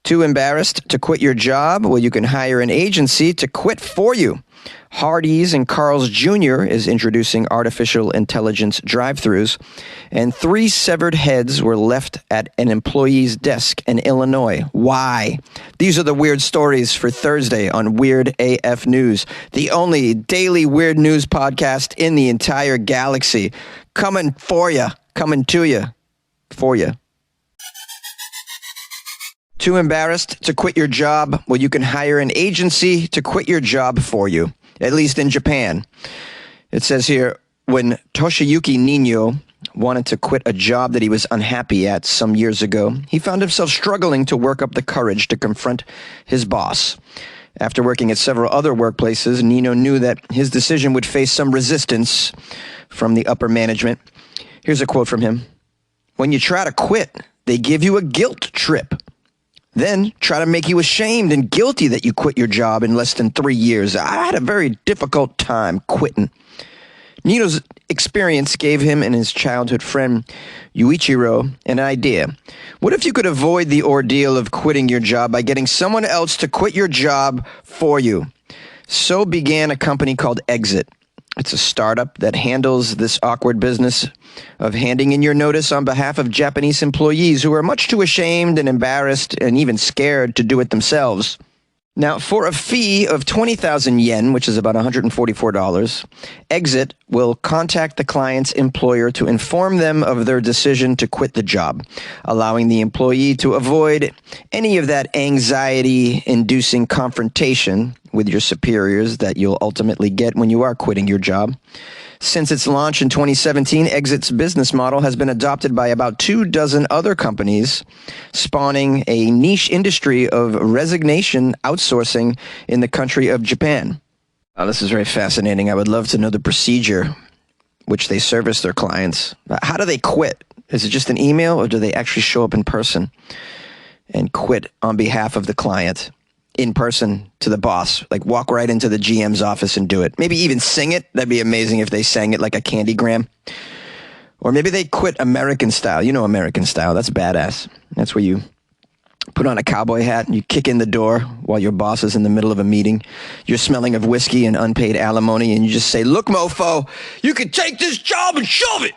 Too embarrassed to quit your job? Well, you can hire an agency to quit for you. Hardee's and Carl's Jr. is introducing artificial intelligence drive-thrus, and 3 severed heads were left at an employee's desk in Illinois. Why? These are the weird stories for Thursday on Weird AF News, the only daily weird news podcast in the entire galaxy. Coming for you, coming to you, for you. Too embarrassed to quit your job? Well, you can hire an agency to quit your job for you, at least in Japan. It says here, when Toshiyuki Nino wanted to quit a job that he was unhappy at some years ago, he found himself struggling to work up the courage to confront his boss. After working at several other workplaces, Nino knew that his decision would face some resistance from the upper management. Here's a quote from him. "When you try to quit, they give you a guilt trip. Then try to make you ashamed and guilty that you quit your job in less than 3 years. I had a very difficult time quitting." Nino's experience gave him and his childhood friend Yuichiro an idea. What if you could avoid the ordeal of quitting your job by getting someone else to quit your job for you? So began a company called Exit. It's a startup that handles this awkward business of handing in your notice on behalf of Japanese employees who are much too ashamed and embarrassed and even scared to do it themselves. Now, for a fee of 20,000 yen, which is about $144, Exit will contact the client's employer to inform them of their decision to quit the job, allowing the employee to avoid any of that anxiety-inducing confrontation with your superiors that you'll ultimately get when you are quitting your job. Since its launch in 2017, Exit's business model has been adopted by about 24 other companies, spawning a niche industry of resignation outsourcing in the country of Japan. This is very fascinating. I would love to know the procedure which they service their clients. How do they quit? Is it just an email, or do they actually show up in person and quit on behalf of the client? In person to the boss, like walk right into the GM's office and do it. Maybe even sing it. That'd be amazing if they sang it like a candygram. Or maybe they quit American style. You know American style. That's badass. That's where you put on a cowboy hat and you kick in the door while your boss is in the middle of a meeting. You're smelling of whiskey and unpaid alimony, and you just say, "Look, mofo, you can take this job and shove it."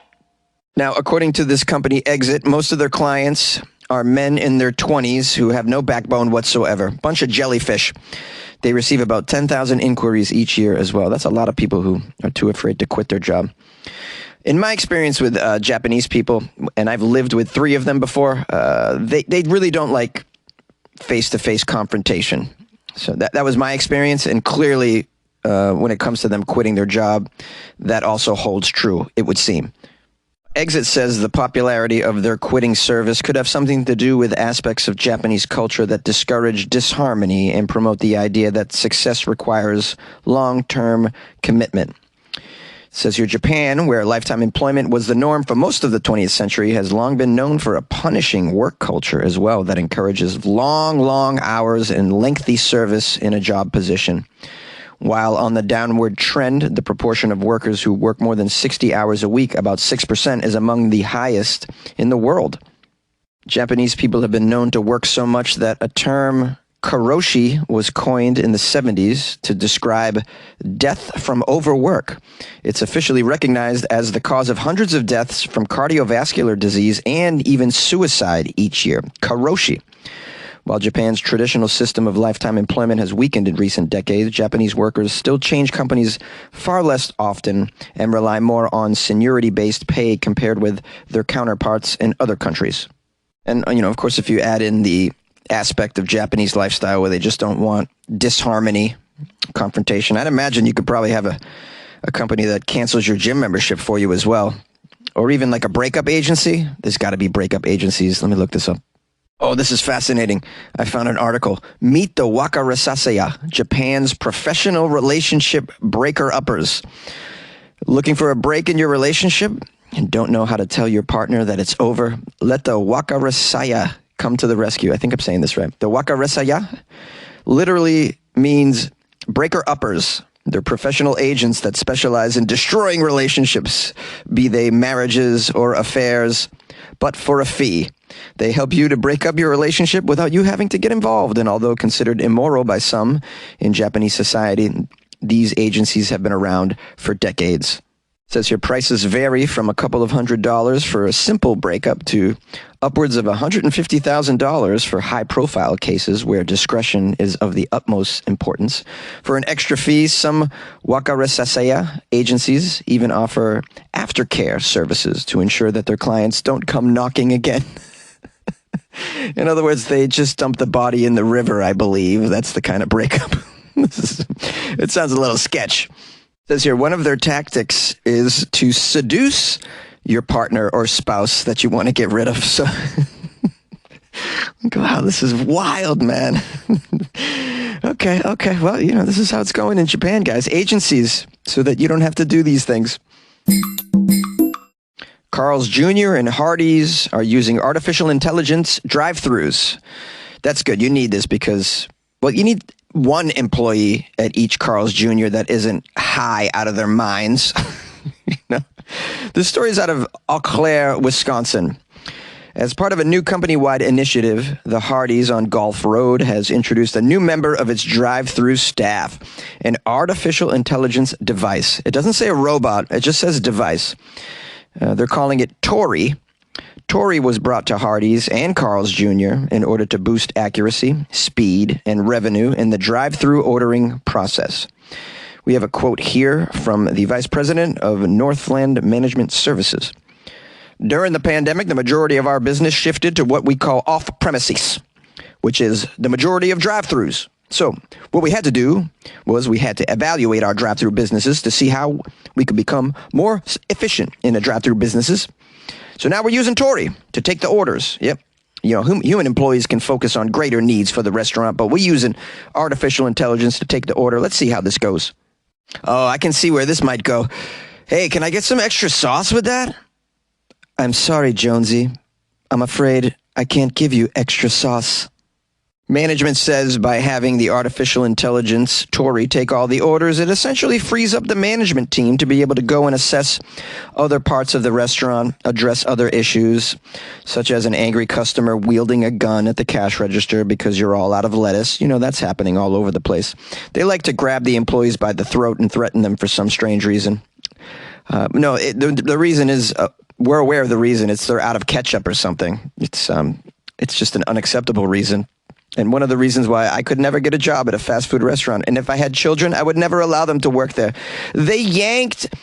Now, according to this company, Exit, most of their clients are men in their 20s who have no backbone whatsoever. Bunch of jellyfish. They receive about 10,000 inquiries each year as well. That's a lot of people who are too afraid to quit their job. In my experience with Japanese people, and I've lived with 3 of them before, they really don't like face-to-face confrontation. So that was my experience, and clearly when it comes to them quitting their job, that also holds true, it would seem. Exit says the popularity of their quitting service could have something to do with aspects of Japanese culture that discourage disharmony and promote the idea that success requires long-term commitment. It says here, Japan, where lifetime employment was the norm for most of the 20th century, has long been known for a punishing work culture as well that encourages long hours and lengthy service in a job position. While on the downward trend, the proportion of workers who work more than 60 hours a week, about 6%, is among the highest in the world. Japanese people have been known to work so much that a term, karoshi, was coined in the 70s to describe death from overwork. It's officially recognized as the cause of hundreds of deaths from cardiovascular disease and even suicide each year. Karoshi. While Japan's traditional system of lifetime employment has weakened in recent decades, Japanese workers still change companies far less often and rely more on seniority-based pay compared with their counterparts in other countries. And, of course, if you add in the aspect of Japanese lifestyle where they just don't want disharmony, confrontation, I'd imagine you could probably have a company that cancels your gym membership for you as well. Or even like a breakup agency. There's got to be breakup agencies. Let me look this up. Oh, this is fascinating. I found an article. Meet the Wakarasasaya, Japan's professional relationship breaker-uppers. Looking for a break in your relationship and don't know how to tell your partner that it's over? Let the Wakarasaya come to the rescue. I think I'm saying this right. The Wakarasaya literally means breaker-uppers. They're professional agents that specialize in destroying relationships, be they marriages or affairs, but for a fee. They help you to break up your relationship without you having to get involved. And although considered immoral by some in Japanese society, these agencies have been around for decades. It says here prices vary from a couple of $100s for a simple breakup to upwards of $150,000 for high-profile cases where discretion is of the utmost importance. For an extra fee, some wakaresasaya agencies even offer aftercare services to ensure that their clients don't come knocking again. In other words, they just dump the body in the river, I believe. That's the kind of breakup. It sounds a little sketch. It says here, one of their tactics is to seduce your partner or spouse that you want to get rid of. So, wow, this is wild, man. Okay. Well, this is how it's going in Japan, guys. Agencies, so that you don't have to do these things. Carl's Jr. and Hardee's are using artificial intelligence drive-thrus. That's good. You need this because, well, you need one employee at each Carl's Jr. that isn't high out of their minds. This story is out of Eau Claire, Wisconsin. As part of a new company-wide initiative, the Hardee's on Gulf Road has introduced a new member of its drive-thru staff, an artificial intelligence device. It doesn't say a robot, it just says device. They're calling it Tori. Tori was brought to Hardee's and Carl's Jr. in order to boost accuracy, speed, and revenue in the drive-thru ordering process. We have a quote here from the Vice President of Northland Management Services. During the pandemic, the majority of our business shifted to what we call off-premises, which is the majority of drive-thrus. So what we had to do was we had to evaluate our drive-thru businesses to see how we could become more efficient in the drive-thru businesses. So now we're using Tori to take the orders. Yep. Human employees can focus on greater needs for the restaurant, but we're using artificial intelligence to take the order. Let's see how this goes. Oh, I can see where this might go. Hey, can I get some extra sauce with that? I'm sorry, Jonesy. I'm afraid I can't give you extra sauce. Management says by having the artificial intelligence Tori take all the orders, it essentially frees up the management team to be able to go and assess other parts of the restaurant, address other issues, such as an angry customer wielding a gun at the cash register because you're all out of lettuce. That's happening all over the place. They like to grab the employees by the throat and threaten them for some strange reason. The reason is, we're aware of the reason. It's they're out of ketchup or something. It's just an unacceptable reason. And one of the reasons why I could never get a job at a fast food restaurant. And if I had children, I would never allow them to work there. They yanked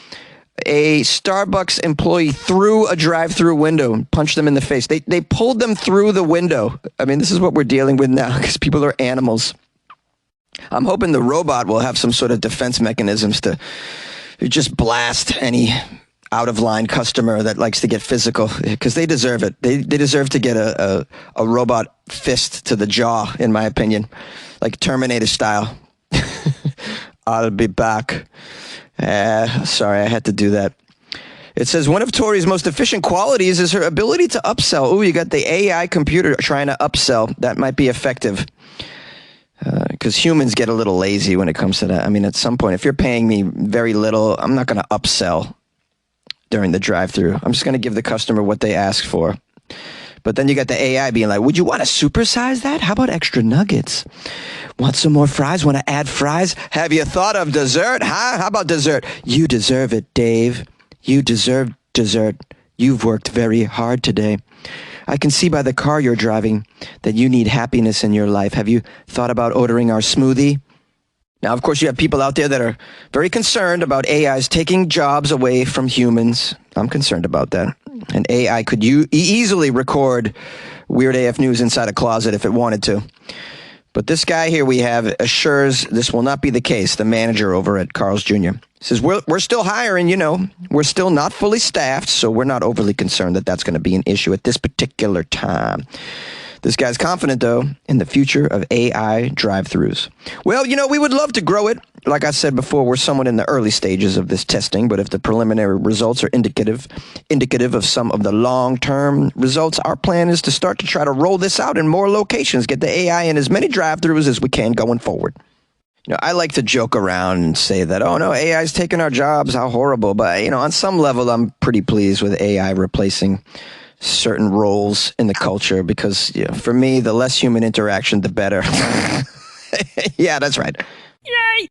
a Starbucks employee through a drive-through window and punched them in the face. They pulled them through the window. I mean, this is what we're dealing with now because people are animals. I'm hoping the robot will have some sort of defense mechanisms to just blast any out-of-line customer that likes to get physical, because they deserve it. They deserve to get a robot fist to the jaw, in my opinion, like Terminator style. I'll be back. Sorry, I had to do that. It says one of Tori's most efficient qualities is her ability to upsell. Ooh, you got the AI computer trying to upsell. That might be effective. Because humans get a little lazy when it comes to that. I mean, at some point, if you're paying me very little, I'm not going to upsell during the drive-thru. I'm just going to give the customer what they ask for. But then you got the AI being like, would you want to supersize that? How about extra nuggets? Want some more fries? Want to add fries? Have you thought of dessert? Huh? How about dessert? You deserve it, Dave. You deserve dessert. You've worked very hard today. I can see by the car you're driving that you need happiness in your life. Have you thought about ordering our smoothie? Now, of course, you have people out there that are very concerned about AIs taking jobs away from humans. I'm concerned about that. And AI could easily record Weird AF News inside a closet if it wanted to. But this guy here we have assures this will not be the case, the manager over at Carl's Jr. Says, we're still hiring, we're still not fully staffed, so we're not overly concerned that that's going to be an issue at this particular time. This guy's confident, though, in the future of AI drive-thrus. Well, we would love to grow it. Like I said before, we're somewhat in the early stages of this testing, but if the preliminary results are indicative of some of the long-term results, our plan is to start to try to roll this out in more locations, get the AI in as many drive-thrus as we can going forward. I like to joke around and say that, oh no, AI's taking our jobs, how horrible. But, on some level, I'm pretty pleased with AI replacing certain roles in the culture because for me, the less human interaction, the better. Yeah, that's right. Yay!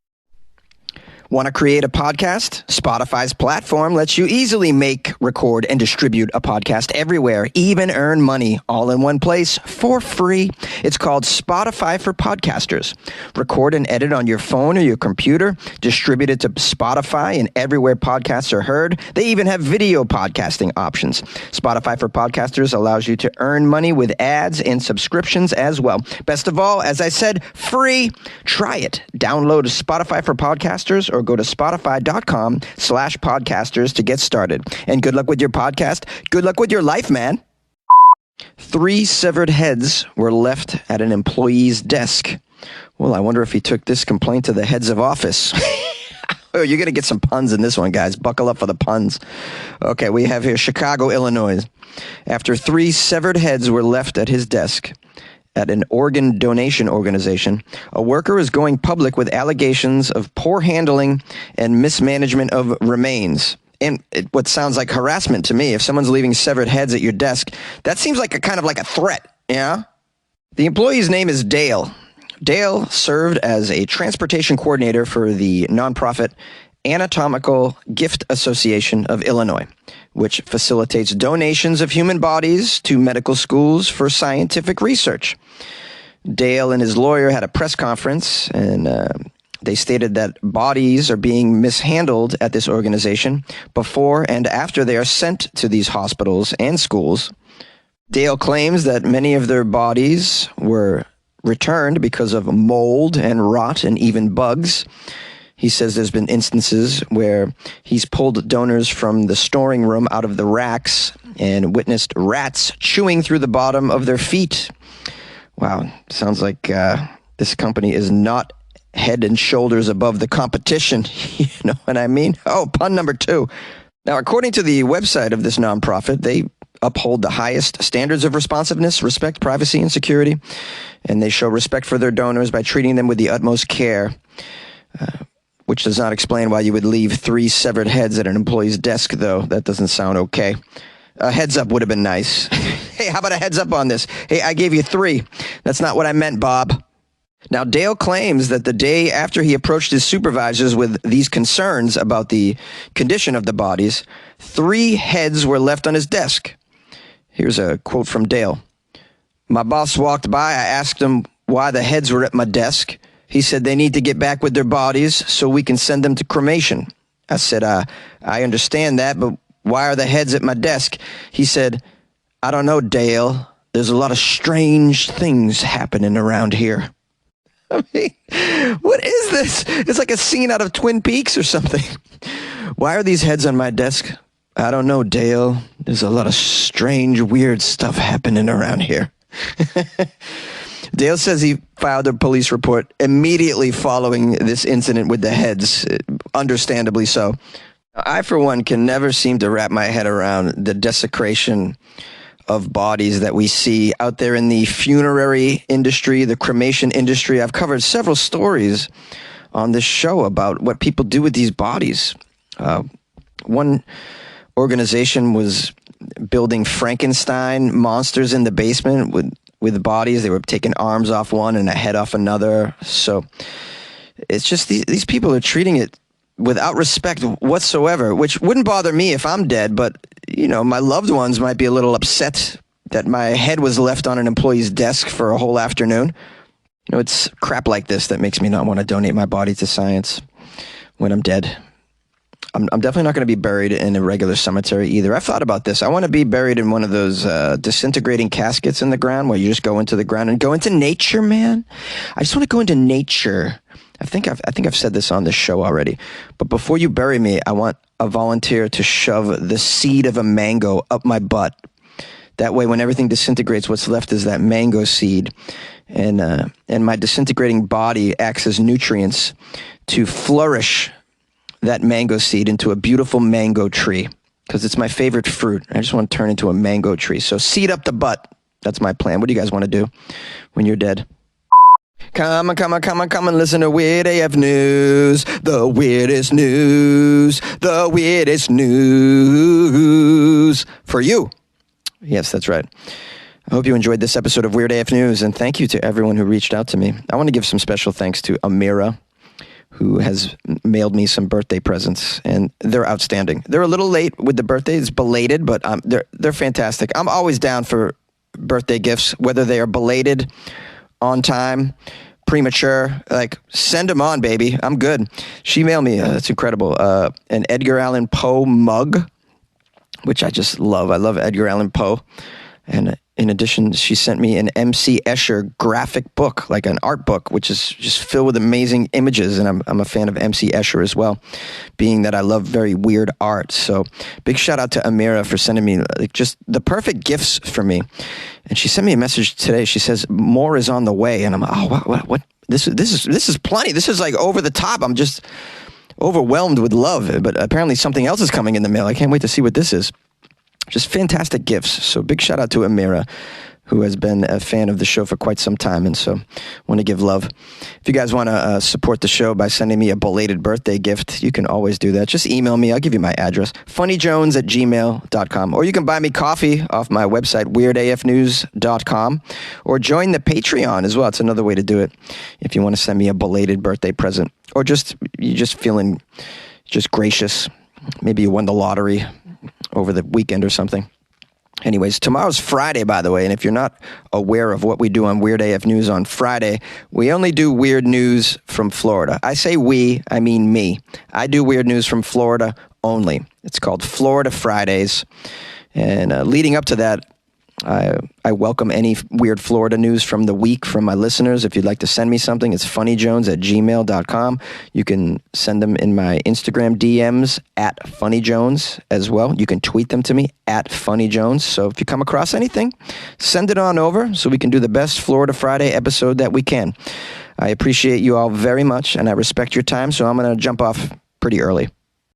Want to create a podcast? Spotify's platform lets you easily make, record, and distribute a podcast everywhere, even earn money all in one place for free. It's called Spotify for Podcasters. Record and edit on your phone or your computer, distribute it to Spotify and everywhere podcasts are heard. They even have video podcasting options. Spotify for Podcasters allows you to earn money with ads and subscriptions as well. Best of all, as I said, free. Try it. Download Spotify for Podcasters or go to spotify.com/podcasters to get started. And good luck with your podcast. Good luck with your life, man. 3 severed heads were left at an employee's desk. Well, I wonder if he took this complaint to the heads of office. Oh, you're going to get some puns in this one, guys. Buckle up for the puns. Okay, we have here Chicago, Illinois. After 3 severed heads were left at his desk at an organ donation organization, a worker is going public with allegations of poor handling and mismanagement of remains. And what sounds like harassment to me. If someone's leaving severed heads at your desk, that seems like a kind of like a threat, yeah? The employee's name is Dale. Dale served as a transportation coordinator for the nonprofit Anatomical Gift Association of Illinois, which facilitates donations of human bodies to medical schools for scientific research. Dale and his lawyer had a press conference, and they stated that bodies are being mishandled at this organization before and after they are sent to these hospitals and schools. Dale claims that many of their bodies were returned because of mold and rot and even bugs. He says there's been instances where he's pulled donors from the storing room out of the racks and witnessed rats chewing through the bottom of their feet. Wow, sounds like this company is not head and shoulders above the competition. You know what I mean? Oh, pun number 2. Now, according to the website of this nonprofit, they uphold the highest standards of responsiveness, respect, privacy, and security, and they show respect for their donors by treating them with the utmost care. Which does not explain why you would leave 3 severed heads at an employee's desk, though. That doesn't sound okay. A heads up would have been nice. Hey, how about a heads up on this? Hey, I gave you 3. That's not what I meant, Bob. Now, Dale claims that the day after he approached his supervisors with these concerns about the condition of the bodies, 3 heads were left on his desk. Here's a quote from Dale. My boss walked by. I asked him why the heads were at my desk. He said they need to get back with their bodies so we can send them to cremation. I said, I understand that, but why are the heads at my desk? He said, I don't know, Dale. There's a lot of strange things happening around here. I mean, what is this? It's like a scene out of Twin Peaks or something. Why are these heads on my desk? I don't know, Dale. There's a lot of strange, weird stuff happening around here. Dale says he filed a police report immediately following this incident with the heads, understandably so. I, for one, can never seem to wrap my head around the desecration of bodies that we see out there in the funerary industry, the cremation industry. I've covered several stories on this show about what people do with these bodies. One organization was building Frankenstein monsters in the basement with the bodies. They were taking arms off one and a head off another. So it's just these people are treating it without respect whatsoever, which wouldn't bother me if I'm dead, but my loved ones might be a little upset that my head was left on an employee's desk for a whole afternoon. It's crap like this that makes me not want to donate my body to science when I'm dead. I'm definitely not going to be buried in a regular cemetery either. I've thought about this. I want to be buried in one of those disintegrating caskets in the ground where you just go into the ground and go into nature, man. I just want to go into nature. I think I've said this on this show already. But before you bury me, I want a volunteer to shove the seed of a mango up my butt. That way, when everything disintegrates, what's left is that mango seed. And my disintegrating body acts as nutrients to flourish that mango seed into a beautiful mango tree, because it's my favorite fruit. I just want to turn into a mango tree. So seed up the butt. That's my plan. What do you guys want to do when you're dead? Come on, listen to Weird AF News. The weirdest news. The weirdest news. For you. Yes, that's right. I hope you enjoyed this episode of Weird AF News, and thank you to everyone who reached out to me. I want to give some special thanks to Amira, who has mailed me some birthday presents, and they're outstanding. They're a little late with the birthday. It's belated, but they're fantastic. I'm always down for birthday gifts, whether they are belated, on time, premature. Like, send them on, baby. I'm good. She mailed me, it's incredible, an Edgar Allan Poe mug, which I just love. I love Edgar Allan Poe. And in addition, she sent me an M.C. Escher graphic book, like an art book, which is just filled with amazing images. And I'm a fan of M.C. Escher as well, being that I love very weird art. So big shout out to Amira for sending me like just the perfect gifts for me. And she sent me a message today. She says, more is on the way. And I'm like, oh, what? This is plenty. This is like over the top. I'm just overwhelmed with love. But apparently something else is coming in the mail. I can't wait to see what this is. Just fantastic gifts. So big shout out to Amira, who has been a fan of the show for quite some time. And so want to give love. If you guys want to support the show by sending me a belated birthday gift, you can always do that. Just email me. I'll give you my address, funnyjones@gmail.com. Or you can buy me coffee off my website, weirdafnews.com. Or join the Patreon as well. It's another way to do it if you want to send me a belated birthday present. Or you're just feeling just gracious. Maybe you won the lottery over the weekend or something. Anyways, tomorrow's Friday, by the way, and if you're not aware of what we do on Weird AF News on Friday, we only do weird news from Florida. I say we, I mean me. I do weird news from Florida only. It's called Florida Fridays, and leading up to that, I welcome any weird Florida news from the week from my listeners. If you'd like to send me something, it's funnyjones@gmail.com. You can send them in my Instagram DMs at funnyjones as well. You can tweet them to me at funnyjones. So if you come across anything, send it on over so we can do the best Florida Friday episode that we can. I appreciate you all very much, and I respect your time, so I'm going to jump off pretty early.